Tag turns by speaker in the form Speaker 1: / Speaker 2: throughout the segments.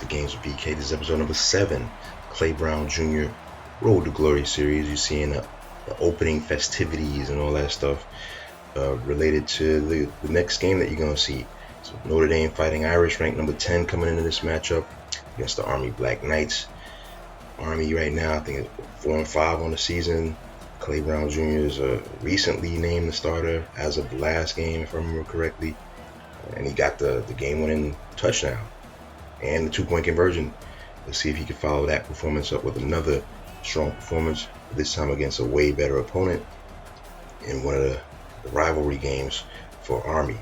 Speaker 1: After Games with BK. This is episode number 7, Clay Brown Jr. Road to Glory series. You're seeing the opening festivities and all that stuff related to the next game that you're going to see. So Notre Dame Fighting Irish, ranked number 10, coming into this matchup against the Army Black Knights. Army right now, I think, it's 4-5 on the season. Clay Brown Jr. is recently named the starter as of the last game, if I remember correctly. And he got the game-winning touchdown and the 2-point conversion. Let's see if he can follow that performance up with another strong performance, this time against a way better opponent in one of the rivalry games for Army.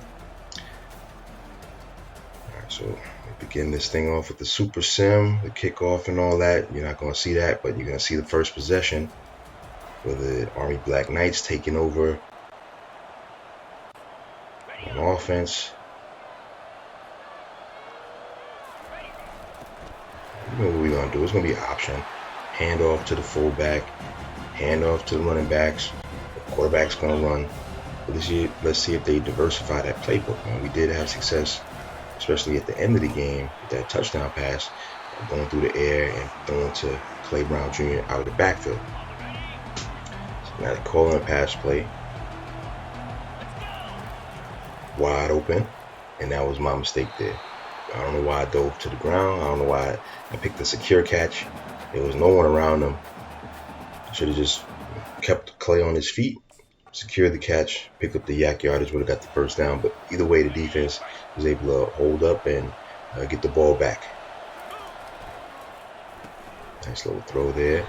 Speaker 1: Alright, so we begin this thing off with the Super Sim, the kickoff and all that. You're not going to see that, but you're going to see the first possession with the Army Black Knights taking over on offense. You know what we're going to do. It's going to be an option. Hand off to the fullback. Hand off to the running backs. The quarterback's going to run. But let's see if they diversify that playbook. Now, we did have success, especially at the end of the game, with that touchdown pass, going through the air and throwing to Clay Brown Jr. out of the backfield. So now they're calling a pass play. Wide open. And that was my mistake there. I don't know why I dove to the ground. I don't know why I picked the secure catch. There was no one around him. Should have just kept Clay on his feet, secured the catch, picked up the yak yardage, would have got the first down. But either way, the defense was able to hold up and get the ball back. Nice little throw there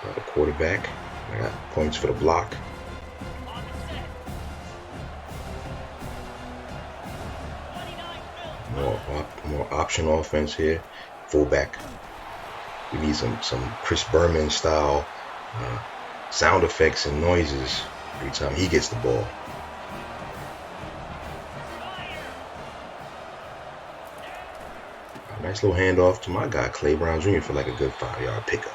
Speaker 1: by the quarterback. I got points for the block. More option offense here. Fullback. We need some Chris Berman style sound effects and noises every time he gets the ball. A nice little handoff to my guy Clay Brown Jr. for like a good 5-yard pickup.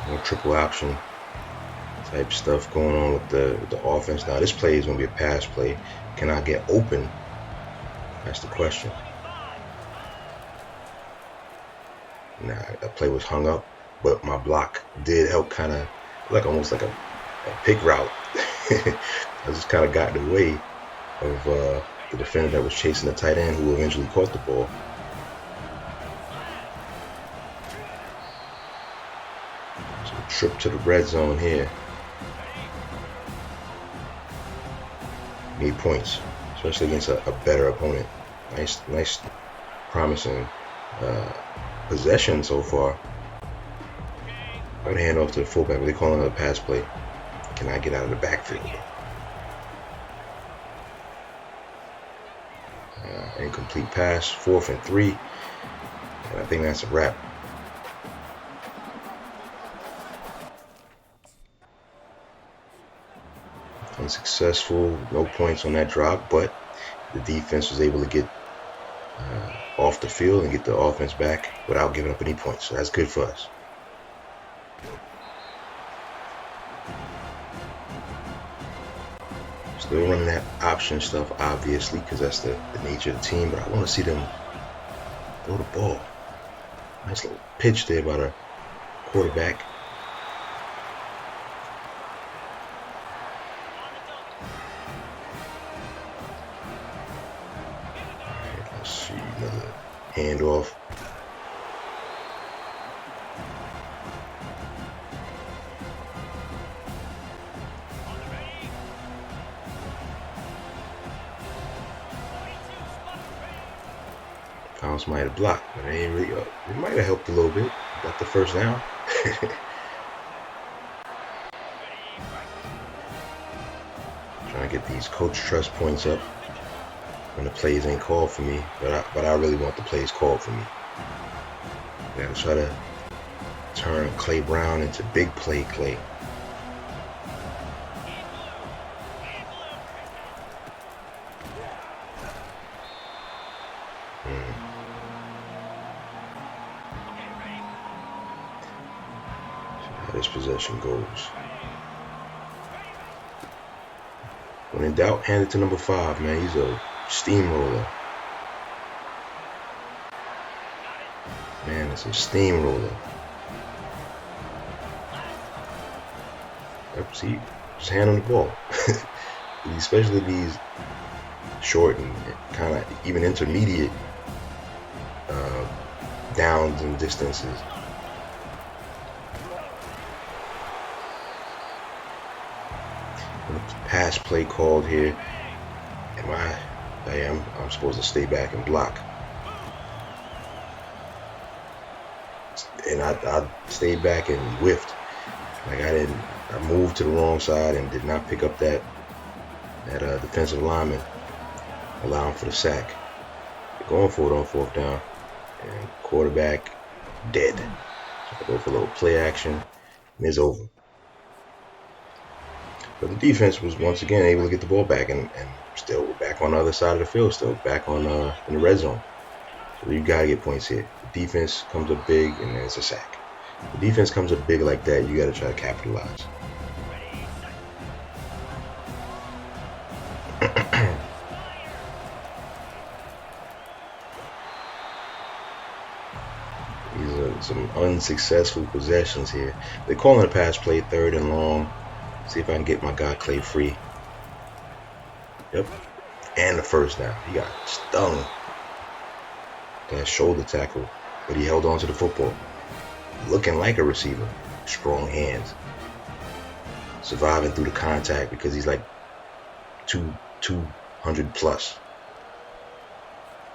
Speaker 1: More triple option type stuff going on with the offense. Now this play is going to be a pass play. Can I get open? That's the question. Nah, that play was hung up, but my block did help, kind of almost like a pick route. I just kind of got in the way of the defender that was chasing the tight end, who eventually caught the ball. Trip to the red zone here. Need points, especially against a better opponent. Nice, promising possession so far. I'm gonna hand off to the fullback. They calling it a pass play. Can I get out of the backfield? Incomplete pass. 4th and 3, and I think that's a wrap. Unsuccessful, no points on that drop, but the defense was able to get off the field and get the offense back without giving up any points. So that's good for us. Still running that option stuff, obviously, because that's the nature of the team, but I want to see them throw the ball. Nice little pitch there by the quarterback. Another handoff. Pounce might have blocked, but it ain't really. It might have helped a little bit. Got the first down. Trying to get these coach trust points up when the plays ain't called for me, but I really want the plays called for me. Gotta try to turn Clay Brown into big play Clay. this possession goes. When in doubt, hand it to number 5, man. He's a steamroller. Man, it's a steamroller. Yep, see, just hand on the ball. Especially these short and kind of even intermediate downs and distances. Pass play called here. I'm supposed to stay back and block. And I stayed back and whiffed. Like I moved to the wrong side and did not pick up that defensive lineman, allowing for the sack. They're going for it on 4th down. And quarterback dead. So I go for a little play action, and it's over. But the defense was once again able to get the ball back, and still we're back on the other side of the field, still back on in the red zone. So you gotta get points here. The defense comes up big, and then it's a sack. The defense comes up big like that, you gotta try to capitalize. These are some unsuccessful possessions here. They're calling a pass play, 3rd and long. See if I can get my guy Clay free. Yep. And the 1st down. He got stung. That shoulder tackle. But he held on to the football. Looking like a receiver. Strong hands. Surviving through the contact because he's like 200 plus.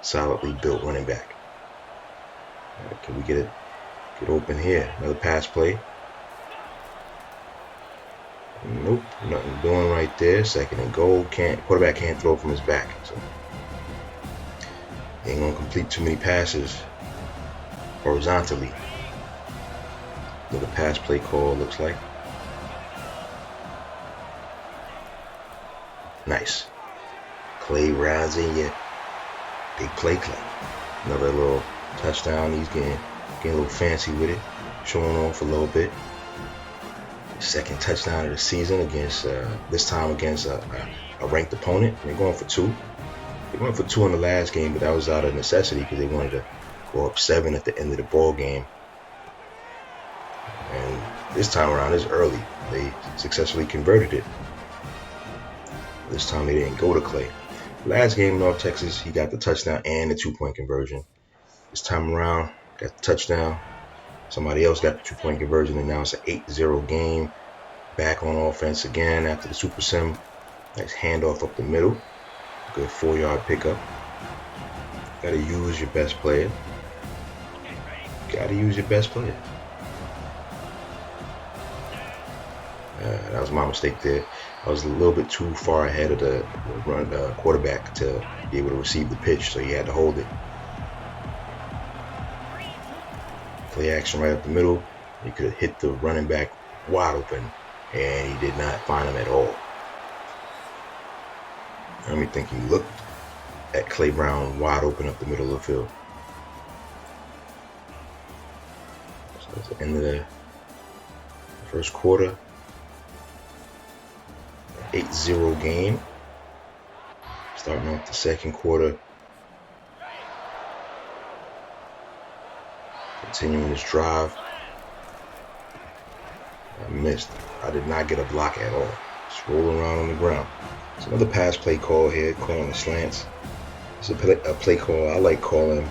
Speaker 1: Solidly built running back. Right, can we get open here? Another pass play. Nope, nothing doing right there. 2nd and goal. Quarterback can't throw from his back, so he ain't gonna complete too many passes horizontally. Another pass play call looks like. Nice. Clay rounds in you. Big play Clay. Another little touchdown. He's getting a little fancy with it, showing off a little bit. 2nd touchdown of the season against this time against a ranked opponent. They're going for 2. They went for 2 in the last game, but that was out of necessity because they wanted to go up 7 at the end of the ball game. And this time around, it's early. They successfully converted it. This time they didn't go to Clay. Last game, North Texas, he got the touchdown and the 2-point conversion. This time around, got the touchdown. Somebody else got the 2-point conversion, and now it's an 8-0 game. Back on offense again after the Super Sim. Nice handoff up the middle. Good 4-yard pickup. Got to use your best player. Got to use your best player. That was my mistake there. I was a little bit too far ahead of the quarterback to be able to receive the pitch, so he had to hold it. Play action right up the middle. He could have hit the running back wide open, and he did not find him at all. I don't even think he looked at Clay Brown wide open up the middle of the field. So that's the end of the first quarter. 8-0 game. Starting off the second quarter. Continuing this drive. I missed. I did not get a block at all. Just rolling around on the ground. It's another pass play call here, calling the slants. It's a play call I like calling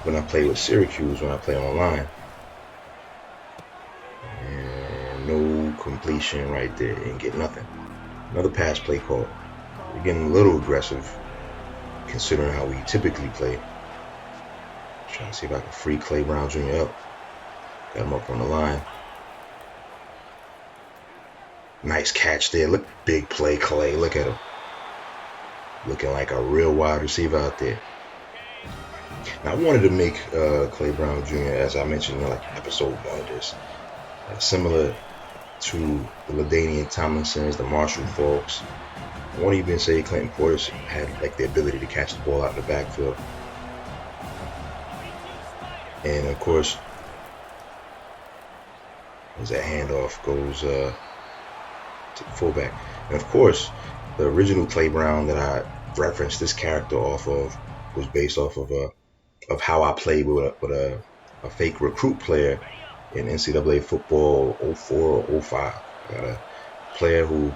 Speaker 1: when I play with Syracuse, when I play online. And no completion right there. Didn't get nothing. Another pass play call. We're getting a little aggressive considering how we typically play. Trying to see if I can free Clay Brown Jr. up. Got him up on the line. Nice catch there. Look, big play Clay. Look at him. Looking like a real wide receiver out there. Now, I wanted to make Clay Brown Jr., as I mentioned in like episode 1 of this, similar to the LaDainian Tomlinsons, the Marshall Faulks. I won't even say Clinton Portis had like the ability to catch the ball out of the backfield. And of course, as that handoff goes to the fullback. And of course, the original Clay Brown that I referenced this character off of was based off of how I played with a fake recruit player in NCAA football 04 or 05. I got a player who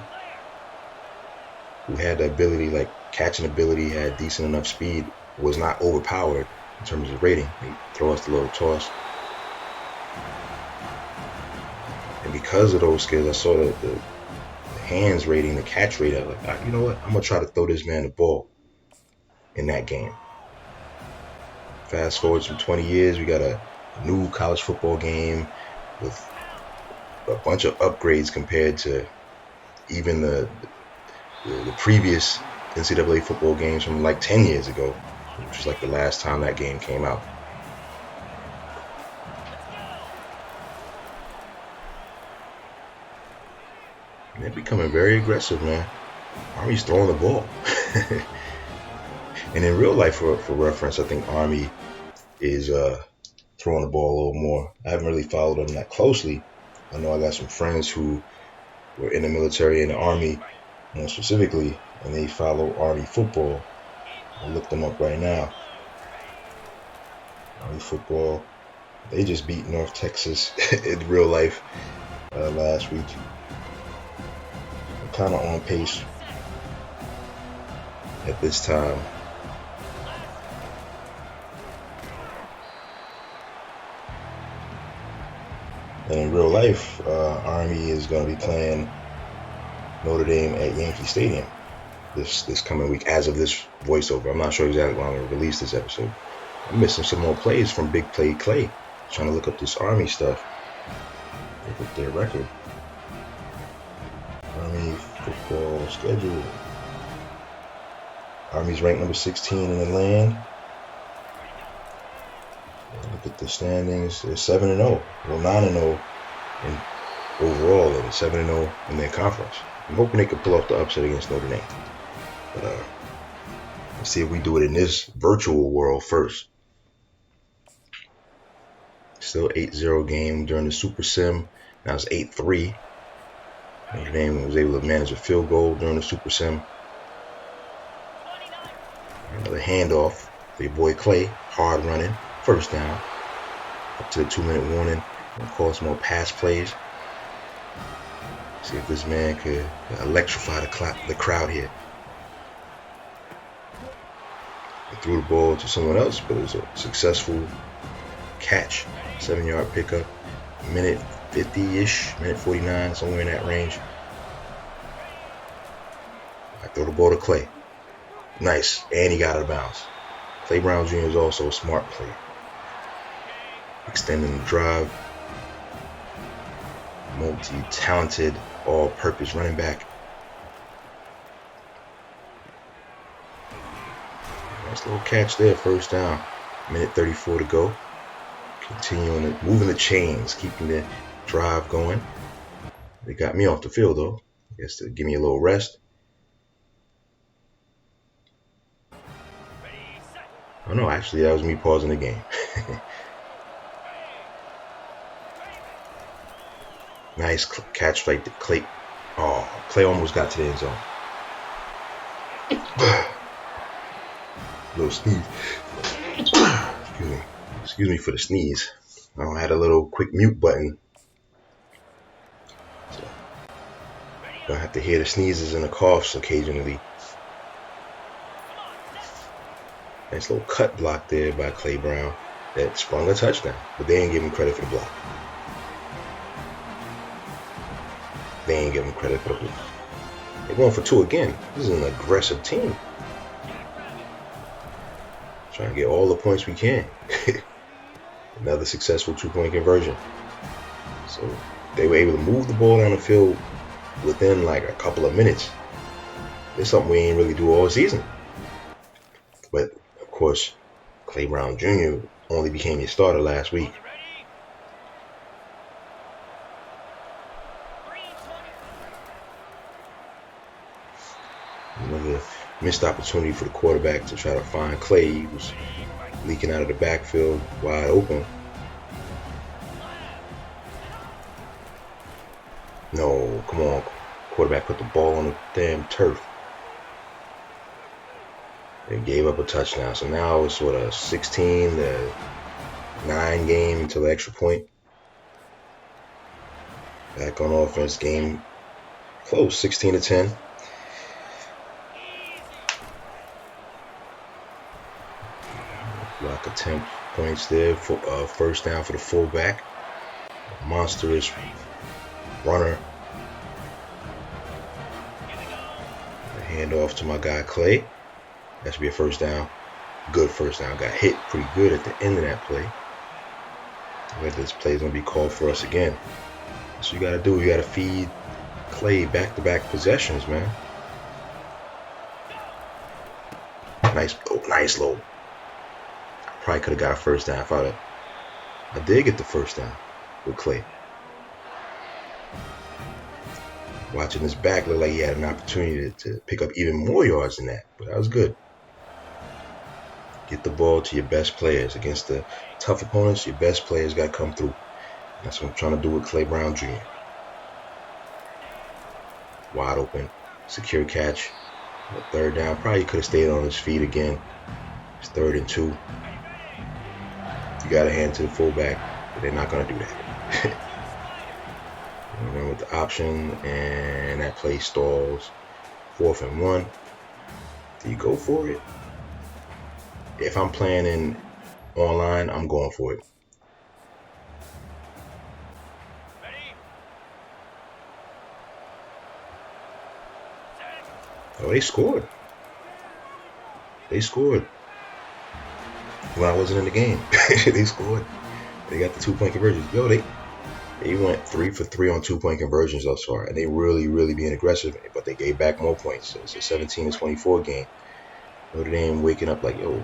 Speaker 1: had the ability, like catching ability, had decent enough speed, was not overpowered in terms of rating. He throw us the little toss. And because of those skills, I saw the hands rating, the catch rate. I was like, you know what? I'm going to try to throw this man the ball in that game. Fast forward some 20 years, we got a new college football game with a bunch of upgrades compared to even the previous NCAA football games from like 10 years ago, which was like the last time that game came out. And they're becoming very aggressive, man. Army's throwing the ball. And in real life, for reference, I think Army is throwing the ball a little more. I haven't really followed them that closely. I know I got some friends who were in the military and the Army, more specifically, and they follow Army football. I'll look them up right now. Army football. They just beat North Texas in real life last week. I'm kind of on pace at this time. And in real life, Army is going to be playing Notre Dame at Yankee Stadium this coming week as of this voiceover. I'm not sure exactly when I'm going to release this episode. I'm missing some more plays from Big Play Clay. Trying to look up this Army stuff. Look at their record. Army football schedule. Army's ranked number 16 in the land. Look at the standings. They're 7-0. Well, 9-0 overall, and 7-0 in their conference. I'm hoping they can pull off the upset against Notre Dame. But let's see if we do it in this virtual world first. Still 8-0 game during the Super Sim. Now it's 8-3. Notre Dame was able to manage a field goal during the Super Sim. Another handoff for your boy Clay. Hard running. First down. Up to the 2-minute warning. Gonna call some more pass plays. See if this man could electrify the crowd here. He threw the ball to someone else, but it was a successful catch. 7-yard pickup. Minute 50-ish, minute 49, somewhere in that range. I throw the ball to Clay. Nice, and he got out of bounds. Clay Brown Jr. is also a smart player. Extending the drive. Multi-talented, all-purpose running back. Nice little catch there, first down. Minute 34 to go. Continuing, moving the chains, keeping the drive going. They got me off the field, though. I guess to give me a little rest. Oh, no, actually, that was me pausing the game. Nice catch like the Clay. Oh, Clay almost got to the end zone. Little sneeze. Excuse me for the sneeze. I had a little quick mute button. So I have to hear the sneezes and the coughs occasionally. Nice little cut block there by Clay Brown that sprung a touchdown, but they didn't give him credit for the block. They ain't give him credit for the block. They're going for two again. This is an aggressive team. Trying to get all the points we can. Another successful 2-point conversion. So they were able to move the ball down the field within like a couple of minutes. It's something we ain't really do all season. But of course, Clay Brown Jr. only became your starter last week. Another missed opportunity for the quarterback to try to find Clay. He was leaking out of the backfield, wide open. Oh, come on. Quarterback put the ball on the damn turf. They gave up a touchdown. So now it's what, a 16-9 game until the extra point. Back on offense, game close, 16-10. Block attempt points there for first down for the fullback. Monstrous runner. Hand off to my guy Clay. That should be a first down. Good first down. Got hit pretty good at the end of that play. This play is going to be called for us again. That's what you got to do. You got to feed Clay back-to-back possessions, man. Nice low. Probably could have got a first down if I did get the first down with Clay. Watching his back, looked like he had an opportunity to pick up even more yards than that, but that was good. Get the ball to your best players. Against the tough opponents, your best players got to come through. That's what I'm trying to do with Clay Brown Jr. Wide open, secure catch. Third down, probably could have stayed on his feet again. It's 3rd and 2. You got to hand to the fullback, but they're not going to do that. With the option, and that play stalls. 4th and 1. Do you go for it? If I'm playing online, I'm going for it. Oh, they scored. When I wasn't in the game. They scored. They got the 2-point conversions. Yo, they went 3 for 3 on 2-point conversions thus far, and they really being aggressive, but they gave back more points. So it's a 17-24 game. Notre Dame waking up like, yo,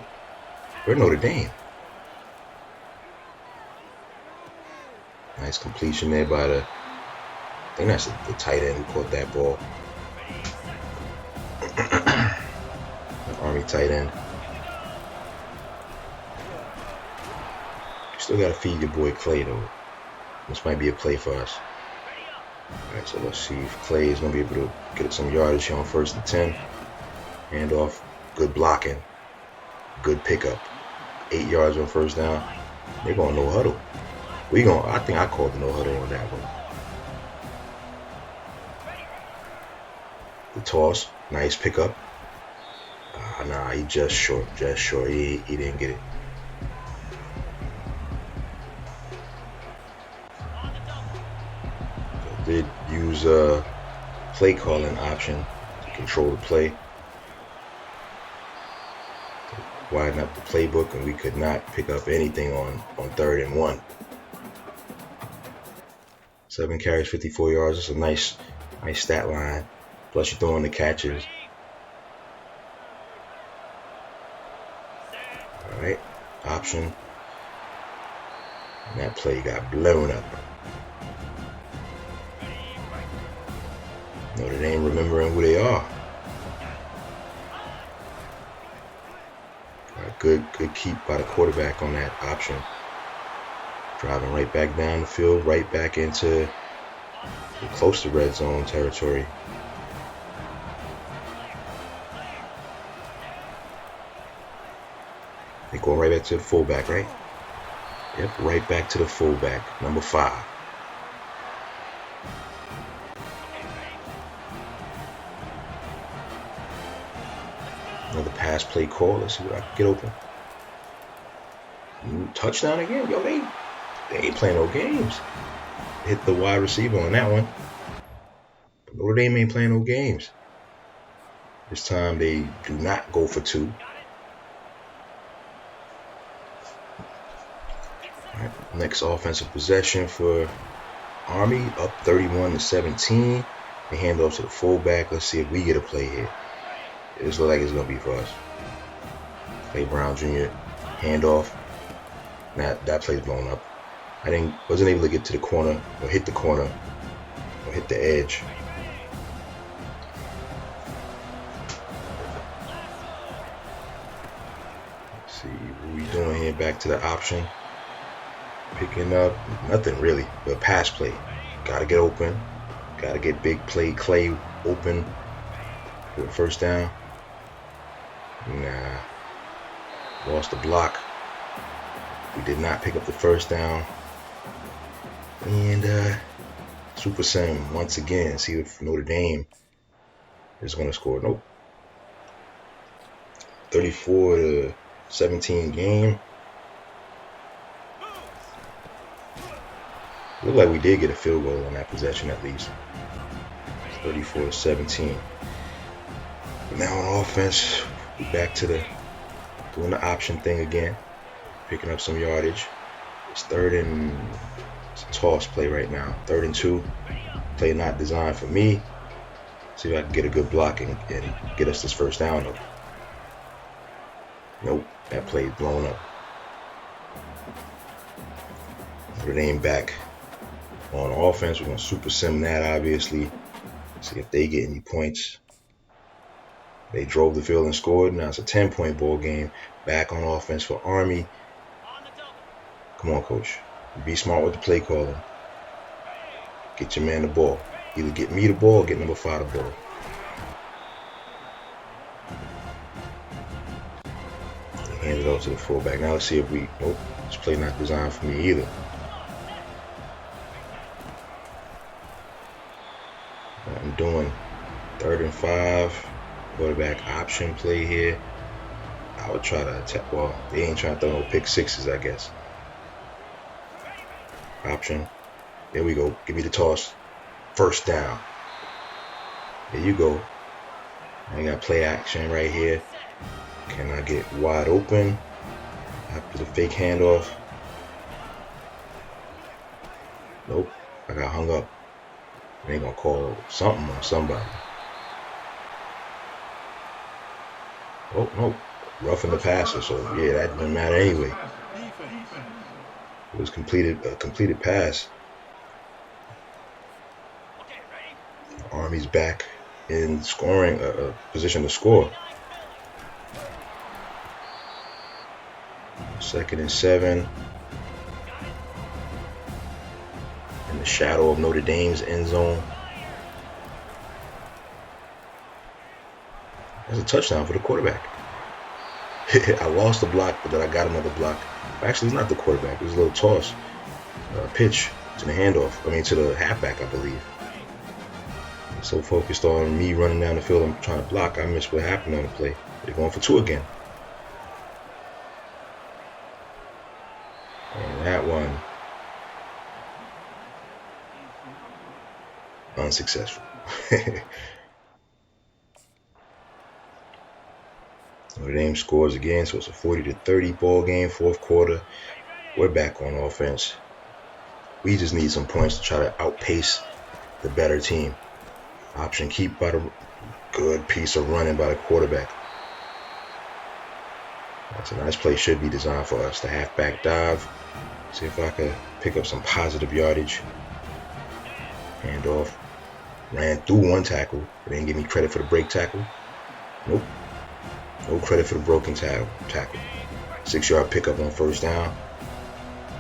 Speaker 1: we're Notre Dame. Nice completion there by I think that's the tight end who caught that ball. The Army tight end. You still got to feed your boy Clay, though. This might be a play for us. Alright, so let's see if Clay is going to be able to get some yardage here on 1st and 10. Handoff. Good blocking. Good pickup. 8 yards on first down. They're going no huddle. I think I called the no huddle on that one. The toss. Nice pickup. Nah, he just short. He didn't get it. Did use a play calling option to control the play. Widen up the playbook, and we could not pick up anything on 3rd and 1. 7 carries, 54 yards. It's a nice stat line. Plus you're throwing the catches. All right, option. And that play got blown up. Notre Dame remembering who they are. All right, good keep by the quarterback on that option. Driving right back down the field, right back into close to red zone territory. They going right back to the fullback, right? Yep, right back to the fullback, number 5. Another pass play call. Let's see what I can get open. Touchdown again. Yo, they ain't playing no games. Hit the wide receiver on that one. But Notre Dame ain't playing no games. This time they do not go for 2. All right, next offensive possession for Army, up 31-17. They hand off to the fullback. Let's see if we get a play here. This looks like it's going to be for us. Clay Brown Jr. handoff. That play's blown up. Wasn't able to get to the corner or hit the corner or hit the edge. Let's see what we doing here. Back to the option. Picking up nothing really, but pass play. Got to get open. Gotta get big play Clay open for the first down. Nah. Lost the block. We did not pick up the first down. And Super Sim once again. See if Notre Dame is going to score. Nope. 34-17 game. Looked like we did get a field goal on that possession at least. 34-17. But now on offense, we're back to doing the option thing again. Picking up some yardage. It's it's a toss play right now. 3rd and 2. Play not designed for me. See if I can get a good block and get us this first down though. Nope, that play blown up. Notre Dame back on offense. We're going to super sim that, obviously. See if they get any points. They drove the field and scored. Now it's a 10-point ball game. Back on offense for Army. Come on, coach. Be smart with the play calling. Get your man the ball. Either get me the ball or get number 5 the ball. Hand it off to the fullback. Now let's see if we... Nope. This play not designed for me either. What I'm doing. 3rd and 5. Quarterback option play here. I would try to attack. Well, they ain't trying to throw no pick sixes, I guess. Option. There we go. Give me the toss. First down. There you go. I got play action right here. Can I get wide open after the fake handoff? Nope. I got hung up. They gonna call something on somebody. Oh, no. Roughing the passer, so yeah, that doesn't matter anyway. It was a completed pass. Army's back in scoring, position to score. 2nd and 7. In the shadow of Notre Dame's end zone. That's a touchdown for the quarterback. I lost the block, but then I got another block. Actually, it's not the quarterback. It was a little toss. Pitch to the handoff. To the halfback, I believe. So focused on me running down the field and trying to block, I missed what happened on the play. They're going for 2 again. And that one, unsuccessful. Notre Dame scores again, so it's a 40-30 ball game, 4th quarter. We're back on offense. We just need some points to try to outpace the better team. Option keep by the good piece of running by the quarterback. That's a nice play, should be designed for us. The halfback dive. See if I can pick up some positive yardage. Handoff. Ran through 1 tackle. They didn't give me credit for the break tackle. Nope. No credit for the broken tackle. 6-yard pickup on 1st down.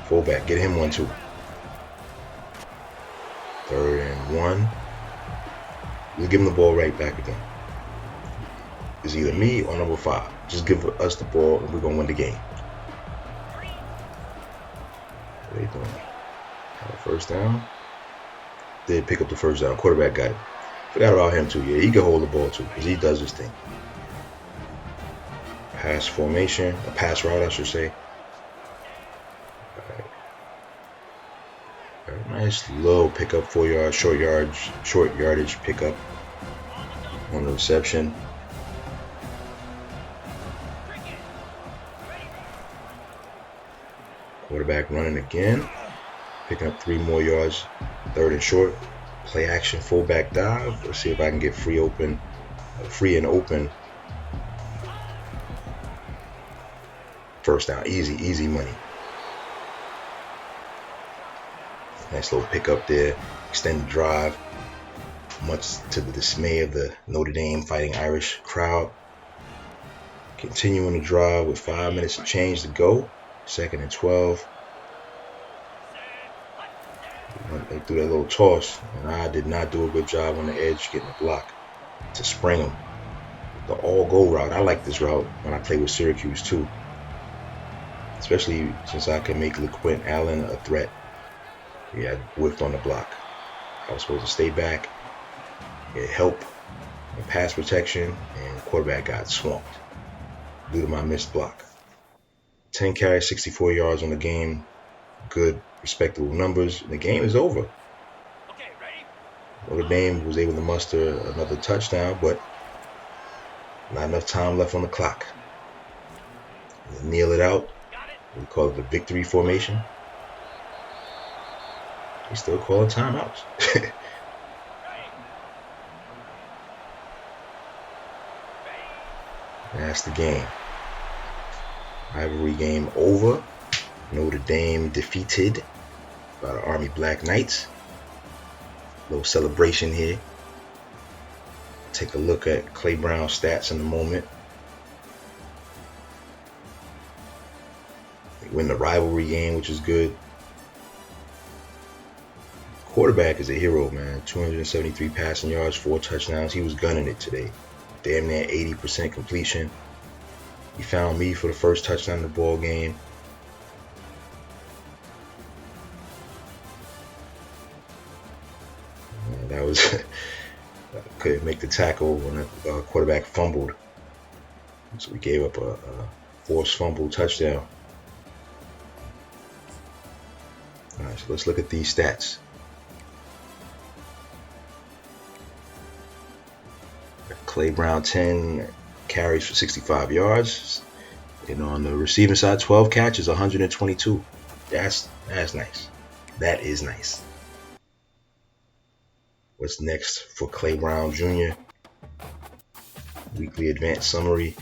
Speaker 1: Fullback, get him 1 too. 3rd and 1. We'll give him the ball right back again. It's either me or number 5. Just give us the ball and we're going to win the game. What are they doing? First down. Did pick up the first down. Quarterback got it. Forgot about him too. Yeah, he can hold the ball too because he does his thing. Pass formation. A pass route, I should say. All right. Nice low pickup, 4 yards, short yardage pickup on the reception. Quarterback running again, picking up 3 more yards, 3rd and short. Play action, fullback dive. Let's see if I can get free and open. First down, easy money. Nice little pickup there, extended drive, much to the dismay of the Notre Dame Fighting Irish crowd. Continuing the drive with 5 minutes of change to go. 2nd and 12. They threw that little toss, and I did not do a good job on the edge getting the block to spring him. The all-go route, I like this route when I play with Syracuse too, especially since I can make LeQuint Allen a threat. He had whiffed on the block. I was supposed to stay back, get help, and pass protection, and the quarterback got swamped due to my missed block. 10 carries, 64 yards on the game. Good, respectable numbers. The game is over. Notre Dame was able to muster another touchdown, but not enough time left on the clock. They kneel it out. We call it the victory formation. They still call it timeouts. That's the game. Rivalry game over. Notre Dame defeated by the Army Black Knights. Little celebration here. Take a look at Clay Brown's stats in a moment. They win the rivalry game, which is good. Quarterback is a hero, man. 273 passing yards, 4 touchdowns. He was gunning it today. Damn near 80% completion. He found me for the first touchdown in the ball game. And that was couldn't make the tackle when the quarterback fumbled. So we gave up a forced fumble touchdown. All right, so let's look at these stats. Clay Brown, 10 carries for 65 yards. And on the receiving side, 12 catches, 122. That's nice. That is nice. What's next for Clay Brown Jr.? Weekly advanced summary.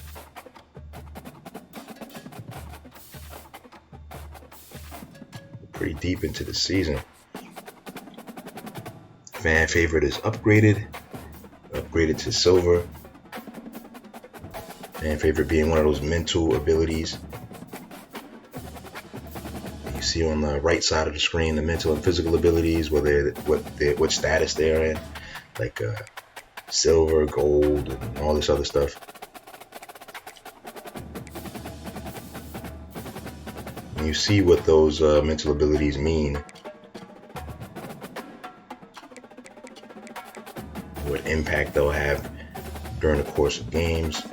Speaker 1: Pretty deep into the season. Fan favorite is upgraded to silver. Fan favorite being one of those mental abilities. You see on the right side of the screen the mental and physical abilities, what status they're in, like silver, gold, and all this other stuff. And you see what those mental abilities mean. What impact they'll have during the course of games.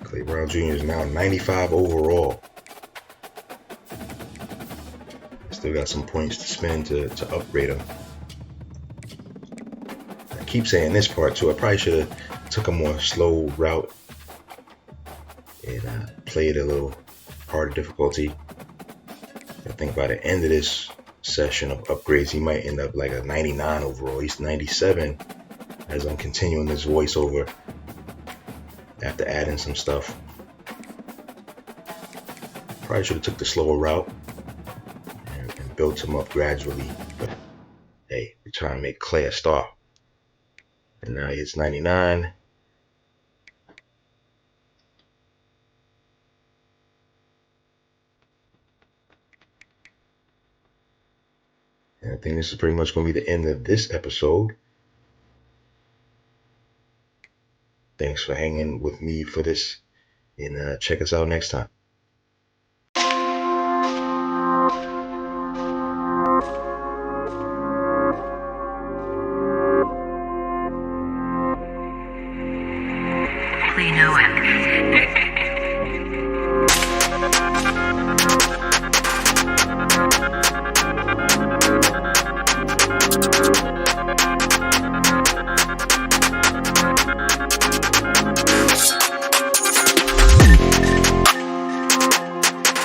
Speaker 1: Clay Brown Jr. is now 95 overall. Still got some points to spend to upgrade him. I keep saying this part too. I probably should have took a more slow route and played a little harder difficulty. I think by the end of this session of upgrades, he might end up like a 99 overall. He's 97 as I'm continuing this voiceover after adding some stuff. Probably should have took the slower route and built him up gradually. But hey, we're trying to make Clay a star. And now he's 99. And I think this is pretty much going to be the end of this episode. Thanks for hanging with me for this, and check us out next time.
Speaker 2: Plenoic.